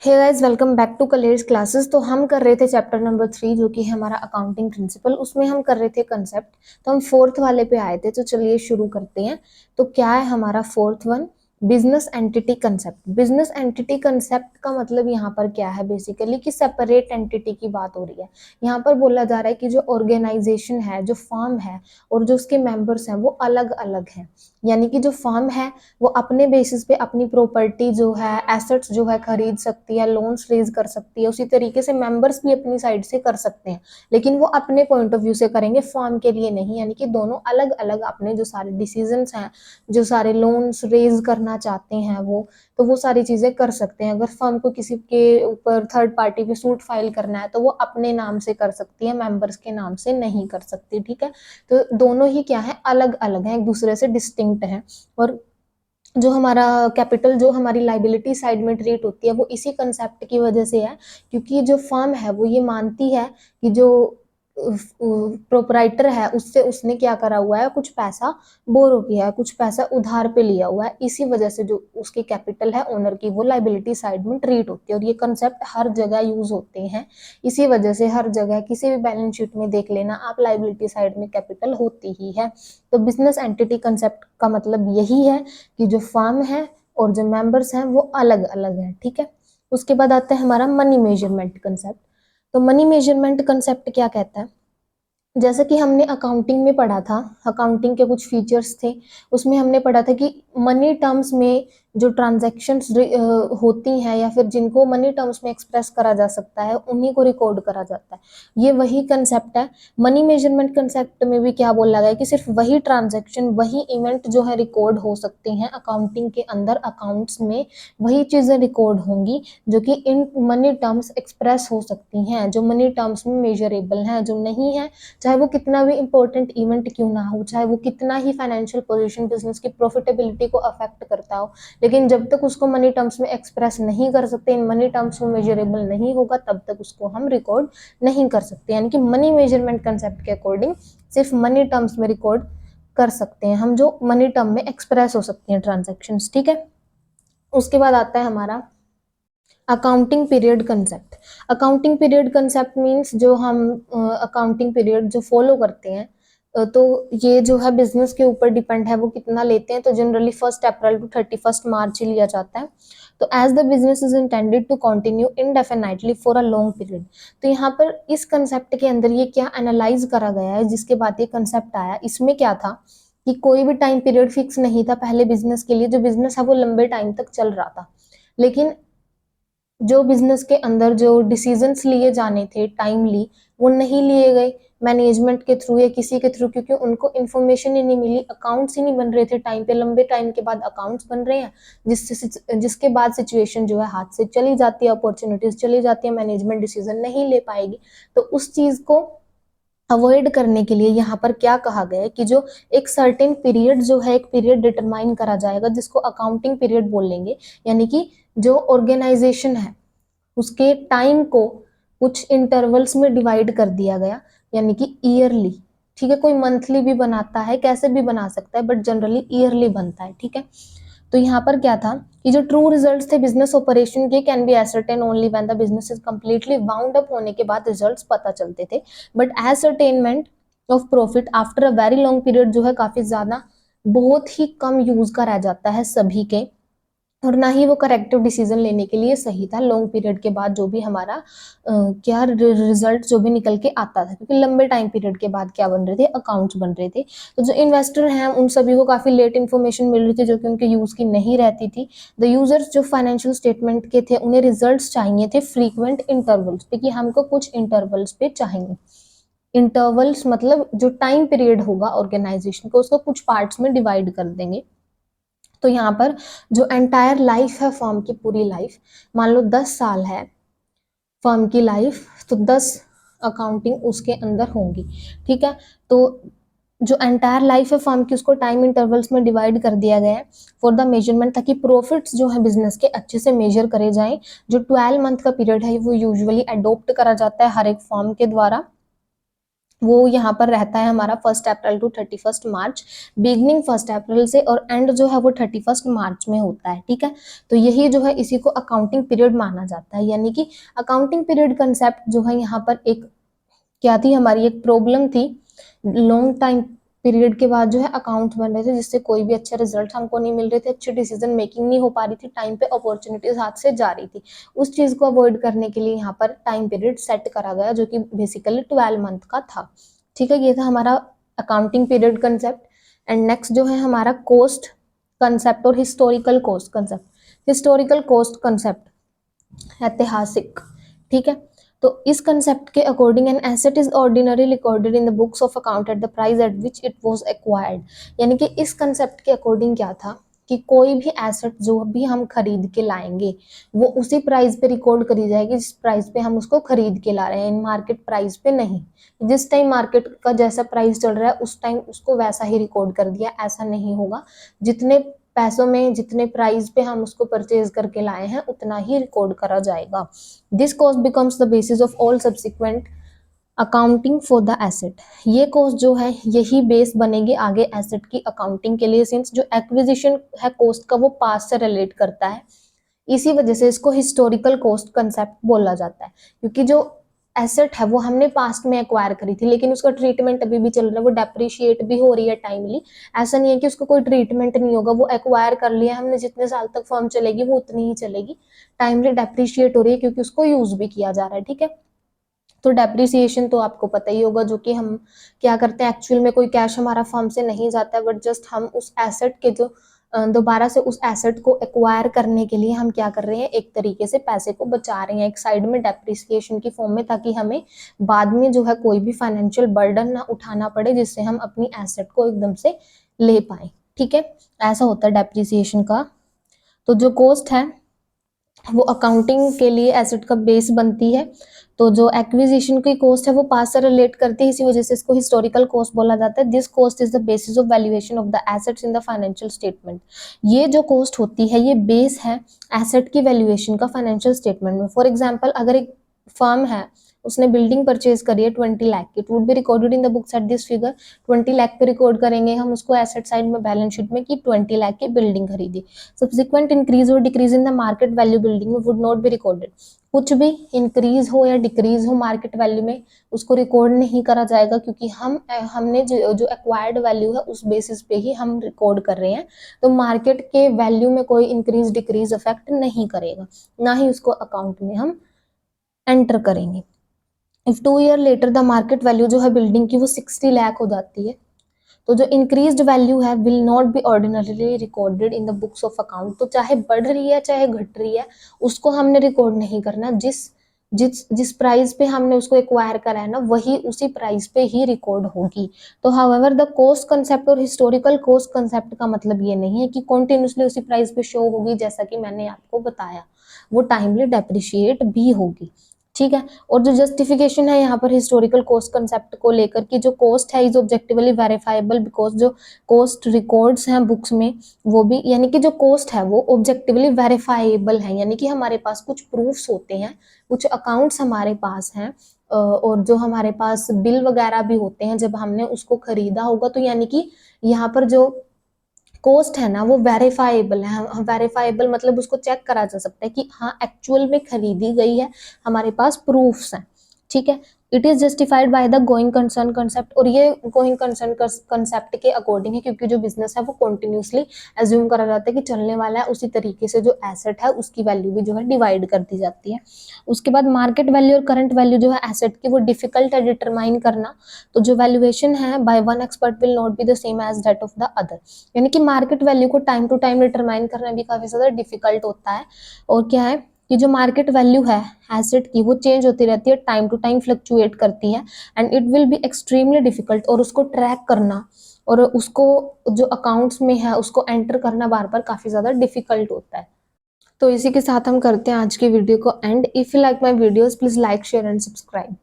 Hey guys, welcome back to Clares classes. तो हम कर रहे थे चैप्टर नंबर 3 जो कि है हमारा अकाउंटिंग प्रिंसिपल। उसमें हम कर रहे थे कंसेप्ट। तो हम फोर्थ वाले पे आए थे, तो चलिए शुरू करते हैं। तो क्या है हमारा fourth one? Business entity concept. Business entity concept का मतलब यहाँ पर क्या है? बेसिकली कि सेपरेट एंटिटी की बात हो रही है। यहाँ पर बोला जा रहा है कि जो ऑर्गेनाइजेशन है, जो फर्म है और जो उसके मेंबर्स हैं वो अलग अलग हैं। यानी कि जो फर्म है वो अपने बेसिस पे अपनी प्रॉपर्टी जो है, एसेट्स जो है खरीद सकती है, लोन्स रेज कर सकती है। उसी तरीके से मेंबर्स भी अपनी साइड से कर सकते हैं, लेकिन वो अपने पॉइंट ऑफ व्यू से करेंगे, फर्म के लिए नहीं। यानी कि दोनों अलग अलग अपने जो सारे डिसीजंस हैं, जो सारे लोन्स रेज करना चाहते हैं वो सारी चीजें कर सकते हैं। अगर फर्म को किसी के ऊपर थर्ड पार्टी पे सूट फाइल करना है तो वो अपने नाम से कर सकती है, मेंबर्स के नाम से नहीं कर सकती। ठीक है, तो दोनों ही क्या है, अलग अलग है, एक दूसरे से डिस्टिंक्ट है। और जो हमारा कैपिटल, जो हमारी लाइबिलिटी साइड में ट्रीट होती है, वो इसी कंसेप्ट की वजह से है, क्योंकि जो फर्म है वो ये मानती है कि जो प्रोपराइटर है उससे उसने क्या करा हुआ है, कुछ पैसा बोरो किया है, कुछ पैसा उधार पे लिया हुआ है। इसी वजह से जो उसकी कैपिटल है ओनर की, वो लाइबिलिटी साइड में ट्रीट होती है। और ये कंसेप्ट हर जगह यूज होते हैं। इसी वजह से हर जगह किसी भी बैलेंस शीट में देख लेना आप, लाइबिलिटी साइड में कैपिटल होती ही है। तो बिजनेस एंटिटी कंसेप्ट का मतलब यही है कि जो फर्म है और जो मेंबर्स हैं वो अलग अलग हैं। ठीक है, उसके बाद आता है हमारा मनी मेजरमेंट कंसेप्ट। तो मनी मेजरमेंट कंसेप्ट क्या कहता है? जैसे कि हमने अकाउंटिंग में पढ़ा था, अकाउंटिंग के कुछ फीचर्स थे, उसमें हमने पढ़ा था कि मनी टर्म्स में जो ट्रांजैक्शंस होती हैं या फिर जिनको मनी टर्म्स में एक्सप्रेस करा जा सकता है उन्हीं को रिकॉर्ड करा जाता है। ये वही कंसेप्ट है। मनी मेजरमेंट कंसेप्ट में भी क्या बोला गया कि सिर्फ वही ट्रांजैक्शन, वही इवेंट जो है रिकॉर्ड हो सकते हैं अकाउंटिंग के अंदर, अकाउंट्स में वही चीजें रिकॉर्ड होंगी जो कि इन मनी टर्म्स एक्सप्रेस हो सकती हैं, जो मनी टर्म्स में मेजरेबल हैं। जो नहीं है, चाहे वो कितना भी इंपॉर्टेंट इवेंट क्यों ना हो, चाहे वो कितना ही फाइनेंशियल पोजीशन, बिजनेस की प्रॉफिटेबिलिटी को अफेक्ट करता हो, लेकिन जब तक उसको मनी टर्म्स में एक्सप्रेस नहीं कर सकते, इन मनी टर्म्स में मेजरेबल नहीं होगा, तब तक उसको हम रिकॉर्ड नहीं कर सकते। यानी कि मनी मेजरमेंट कंसेप्ट के अकॉर्डिंग सिर्फ मनी टर्म्स में रिकॉर्ड कर सकते हैं हम, जो मनी टर्म में एक्सप्रेस हो सकती हैं ट्रांजेक्शन्स। ठीक है, उसके बाद आता है हमारा accounting period concept. Accounting period concept means जो हम अकाउंटिंग पीरियड जो फॉलो करते हैं, तो ये जो है बिजनेस के ऊपर डिपेंड है वो कितना लेते हैं। तो जनरली 1 अप्रैल टू 31 मार्च ही लिया जाता है। तो as the business is intended to continue indefinitely for a long period. तो यहाँ पर इस कंसेप्ट के अंदर ये क्या एनालाइज करा गया है, जिसके बाद ये कंसेप्ट आया, इसमें क्या था कि कोई भी टाइम पीरियड फिक्स नहीं था पहले बिजनेस के लिए। जो बिजनेस है वो लंबे टाइम तक चल रहा था, लेकिन जो बिजनेस के अंदर जो डिसीजंस लिए जाने थे टाइमली, वो नहीं लिए गए मैनेजमेंट के थ्रू या किसी के थ्रू, क्योंकि उनको इन्फॉर्मेशन ही नहीं मिली, अकाउंट्स ही नहीं बन रहे थे टाइम पे। लंबे टाइम के बाद अकाउंट्स बन रहे हैं, जिसके बाद सिचुएशन जो है हाथ से चली जाती है, अपॉर्चुनिटीज चली जाती है, मैनेजमेंट डिसीजन नहीं ले पाएगी। तो उस चीज को अवॉइड करने के लिए यहाँ पर क्या कहा गया है कि जो एक सर्टेन पीरियड जो है, एक पीरियड डिटरमाइन करा जाएगा जिसको अकाउंटिंग पीरियड बोलेंगे। यानी कि जो ऑर्गेनाइजेशन है उसके टाइम को कुछ इंटरवल्स में डिवाइड कर दिया गया, यानी कि ईयरली। ठीक है, कोई मंथली भी बनाता है, कैसे भी बना सकता है, बट जनरली ईयरली बनता है। ठीक है, तो यहाँ पर क्या था कि जो ट्रू रिजल्ट्स थे बिजनेस ऑपरेशन के can be ascertain only when the business is completely bound up होने के बाद रिजल्ट्स पता चलते थे। But ascertainment of profit after a very long period जो है काफी ज्यादा, बहुत ही कम यूज का रह जाता है सभी के, और ना ही वो करेक्टिव डिसीजन लेने के लिए सही था लॉन्ग पीरियड के बाद जो भी हमारा क्या रिजल्ट जो भी निकल के आता था, क्योंकि लंबे टाइम पीरियड के बाद क्या बन रहे थे, अकाउंट्स बन रहे थे। तो जो इन्वेस्टर हैं उन सभी को काफी लेट इन्फॉर्मेशन मिल रही थी जो कि उनके यूज की नहीं रहती थी। द यूजर्स जो फाइनेंशियल स्टेटमेंट के थे उन्हें रिजल्ट चाहिए थे फ्रीक्वेंट इंटरवल्स पे, कि हमको कुछ इंटरवल्स पे चाहिए। इंटरवल्स मतलब जो टाइम पीरियड होगा ऑर्गेनाइजेशन को, उसको कुछ पार्ट्स में डिवाइड कर देंगे। तो यहाँ पर जो एंटायर लाइफ है फर्म की, पूरी लाइफ, मान लो 10 साल है फर्म की लाइफ, तो 10 अकाउंटिंग उसके अंदर होंगी। ठीक है, तो जो एंटायर लाइफ है फर्म की उसको टाइम इंटरवल्स में डिवाइड कर दिया गया है फॉर द मेजरमेंट, ताकि प्रॉफिट्स जो है बिजनेस के अच्छे से मेजर करे जाएं। जो 12 मंथ का पीरियड है वो यूजुअली अडोप्ट करा जाता है हर एक फर्म के द्वारा। वो यहाँ पर रहता है हमारा 1 अप्रैल टू 31 मार्च, बिगनिंग 1 अप्रैल से और एंड जो है वो 31 मार्च में होता है, ठीक है। तो यही जो है इसी को अकाउंटिंग पीरियड माना जाता है। यानी कि अकाउंटिंग पीरियड कंसेप्ट जो है यहाँ पर एक क्या थी, हमारी एक प्रॉब्लम थी। लॉन्ग टाइम पीरियड के बाद जो है अकाउंट बन रहे थे, जिससे कोई भी अच्छे रिजल्ट हमको नहीं मिल रहे थे, अच्छी डिसीजन मेकिंग नहीं हो पा रही थी, टाइम पे अपॉर्चुनिटीज हाथ से जा रही थी। उस चीज को अवॉइड करने के लिए यहाँ पर टाइम पीरियड सेट करा गया, जो कि बेसिकली 12 मंथ का था, ठीक है। ये था हमारा accounting period concept. And next जो है हमारा कॉस्ट कंसेप्ट और historical cost concept. Historical cost concept ऐतिहासिक, ठीक है। तो इस कंसेप्ट के according an asset is ordinary recorded in the books of account at the price at which it was acquired. यानी कि इस कंसेप्ट के अकॉर्डिंग क्या था कि कोई भी एसेट जो भी हम खरीद के लाएंगे वो उसी प्राइस पे रिकॉर्ड करी जाएगी जिस प्राइस पे हम उसको खरीद के ला रहे हैं, इन मार्केट प्राइस पे नहीं। जिस टाइम मार्केट का जैसा प्राइस चल रहा है उस टाइम उसको वैसा ही रिकॉर्ड कर दिया, ऐसा नहीं होगा। जितने पैसों में जितने प्राइस पे हम उसको परचेज करके लाए हैं उतना ही रिकॉर्ड करा जाएगा। This cost becomes the basis of all subsequent accounting for the asset. ये कॉस्ट जो है यही बेस बनेगी आगे एसेट की अकाउंटिंग के लिए, सिंस जो एक्विजिशन है कॉस्ट का वो पास्ट से रिलेट करता है। इसी वजह से इसको हिस्टोरिकल कॉस्ट कंसेप्ट बोला जाता है, क्योंकि जो एसेट है वो हमने पास्ट में एक्वायर करी थी लेकिन उसका ट्रीटमेंट अभी भी चल रहा है, वो डेप्रिशिएट भी हो रही है टाइमली। ऐसा नहीं है कि उसको कोई ट्रीटमेंट नहीं होगा, वो एक्वायर कर लिया हमने, जितने साल तक फर्म चलेगी वो उतनी ही चलेगी, टाइमली डेप्रिशिएट हो रही है क्योंकि उसको यूज भी किया जा रहा है, ठीक है। तो डेप्रिसिएशन तो आपको पता ही होगा, जो कि हम क्या करते हैं, एक्चुअल में कोई कैश हमारा फर्म से नहीं जाता है, बट जस्ट हम उस एसेट के जो दोबारा से उस एसेट को एक्वायर करने के लिए हम क्या कर रहे हैं, एक तरीके से पैसे को बचा रहे हैं एक साइड में डेप्रिसिएशन की फॉर्म में, ताकि हमें बाद में जो है कोई भी फाइनेंशियल बर्डन ना उठाना पड़े, जिससे हम अपनी एसेट को एकदम से ले पाए, ठीक है। ऐसा होता है डेप्रिसिएशन का। तो जो कॉस्ट है वो अकाउंटिंग के लिए एसेट का बेस बनती है। तो जो एक्विजिशन की कॉस्ट है वो पास से रिलेट करती है, इसी वजह से इसको हिस्टोरिकल कॉस्ट बोला जाता है। This cost is the basis of valuation of the assets in the financial statement. ये जो कॉस्ट होती है ये बेस है एसेट की वैल्यूएशन का फाइनेंशियल स्टेटमेंट में। फॉर एग्जाम्पल अगर एक फर्म है, उसने बिल्डिंग परचेज करी है 20 लाख की, it would be recorded in the books at this figure. 20 lakh पे रिकॉर्ड करेंगे हम उसको एसेट साइड में बैलेंस शीट में कि 20 लाख की बिल्डिंग खरीदी। सब्सिक्वेंट इंक्रीज और decrease in the market value building में वुड नॉट बी रिकॉर्डेड। कुछ भी इंक्रीज हो या डिक्रीज हो मार्केट वैल्यू में उसको रिकॉर्ड नहीं करा जाएगा, क्योंकि हमने जो एक्वायर्ड वैल्यू है उस बेसिस पे ही हम रिकॉर्ड कर रहे हैं। तो मार्केट के वैल्यू में कोई इंक्रीज डिक्रीज इफेक्ट नहीं करेगा, ना ही उसको अकाउंट में हम एंटर करेंगे। If 2 year later the market value जो है बिल्डिंग की वो 60 लाख हो जाती है, तो जो इंक्रीज्ड वैल्यू है will not B ordinarily recorded in the books of account. तो चाहे बढ़ रही है चाहे घट रही है उसको हमने रिकॉर्ड नहीं करना। जिस जिस जिस प्राइस पे हमने उसको एक्वायर करा है ना, वही उसी प्राइस पे ही रिकॉर्ड होगी। तो हाउएवर द कॉस्ट कंसेप्ट और हिस्टोरिकल कॉस्ट कंसेप्ट का मतलब ये नहीं है कि कॉन्टिन्यूसली उसी प्राइस पे शो होगी, जैसा कि मैंने आपको बताया, वो टाइमली डेप्रिशिएट भी होगी, ठीक है। और जो जस्टिफिकेशन है यहाँ पर हिस्टोरिकल कॉस्ट कंसेप्ट को लेकर कि जो कॉस्ट है इज ऑब्जेक्टिवली वेरीफाइबल, बिकॉज जो कॉस्ट रिकॉर्ड्स हैं बुक्स में वो भी, यानी कि जो कॉस्ट है वो ऑब्जेक्टिवली वेरीफाइबल है, यानी कि हमारे पास कुछ प्रूफ्स होते हैं, कुछ अकाउंट्स हमारे पास हैं, और जो हमारे पास बिल वगैरह भी होते हैं जब हमने उसको खरीदा होगा। तो यानी कि यहाँ पर जो कॉस्ट है ना वो वेरीफाइबल है। वेरीफाइबल मतलब उसको चेक करा जा सकता है कि हाँ एक्चुअल में खरीदी गई है, हमारे पास प्रूफ्स हैं, ठीक है। It is justified by the going concern concept, और ये गोइंग कंसर्न कंसेप्ट के अकॉर्डिंग है, क्योंकि जो बिजनेस है वो कंटिन्यूसली एज्यूम करा जाता है कि चलने वाला है, उसी तरीके से जो एसेट है उसकी वैल्यू भी जो है डिवाइड कर दी जाती है। उसके बाद मार्केट वैल्यू और करंट वैल्यू जो है एसेट की वो डिफिकल्ट है डिटरमाइन करना। तो जो वैल्यूएशन है by one expert will not be the same as that of the other, यानी कि मार्केट वैल्यू को टाइम टू टाइम डिटरमाइन करना भी काफी ज्यादा डिफिकल्ट होता है। और क्या है कि जो मार्केट वैल्यू है एसेट की वो चेंज होती रहती है, टाइम टू टाइम फ्लक्चुएट करती है, and it will be extremely difficult. और उसको ट्रैक करना और उसको जो अकाउंट्स में है उसको एंटर करना बार बार काफी ज्यादा डिफिकल्ट होता है। तो इसी के साथ हम करते हैं आज की वीडियो को and. If you like my videos please like share and subscribe.